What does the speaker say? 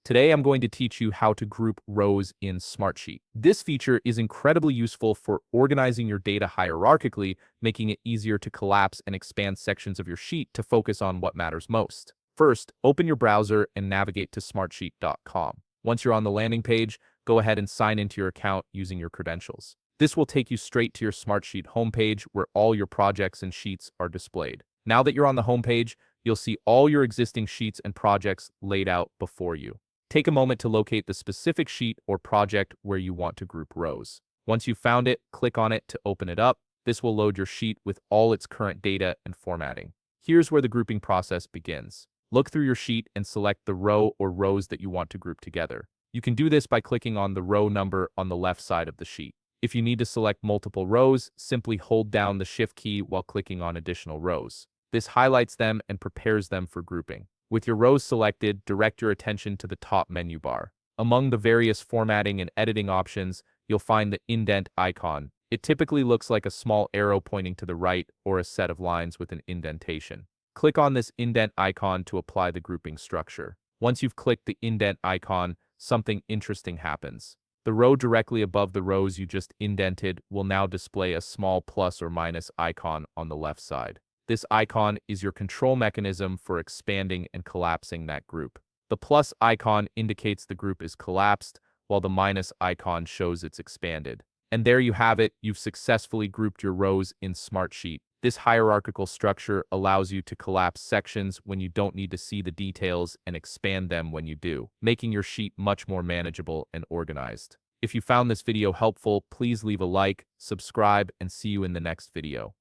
Today I'm going to teach you how to group rows in Smartsheet. This feature is incredibly useful for organizing your data hierarchically, making it easier to collapse and expand sections of your sheet to focus on what matters most. First, open your browser and navigate to smartsheet.com. Once you're on the landing page, go ahead and sign into your account using your credentials. This will take you straight to your Smartsheet homepage where all your projects and sheets are displayed. Now that you're on the homepage, you'll see all your existing sheets and projects laid out before you. Take a moment to locate the specific sheet or project where you want to group rows. Once you've found it, click on it to open it up. This will load your sheet with all its current data and formatting. Here's where the grouping process begins. Look through your sheet and select the row or rows that you want to group together. You can do this by clicking on the row number on the left side of the sheet. If you need to select multiple rows, simply hold down the Shift key while clicking on additional rows. This highlights them and prepares them for grouping. With your rows selected, direct your attention to the top menu bar. Among the various formatting and editing options, you'll find the indent icon. It typically looks like a small arrow pointing to the right or a set of lines with an indentation. Click on this indent icon to apply the grouping structure. Once you've clicked the indent icon, something interesting happens. The row directly above the rows you just indented will now display a small plus or minus icon on the left side. This icon is your control mechanism for expanding and collapsing that group. The plus icon indicates the group is collapsed, while the minus icon shows it's expanded. And there you have it, you've successfully grouped your rows in Smartsheet. This hierarchical structure allows you to collapse sections when you don't need to see the details and expand them when you do, making your sheet much more manageable and organized. If you found this video helpful, please leave a like, subscribe, and see you in the next video.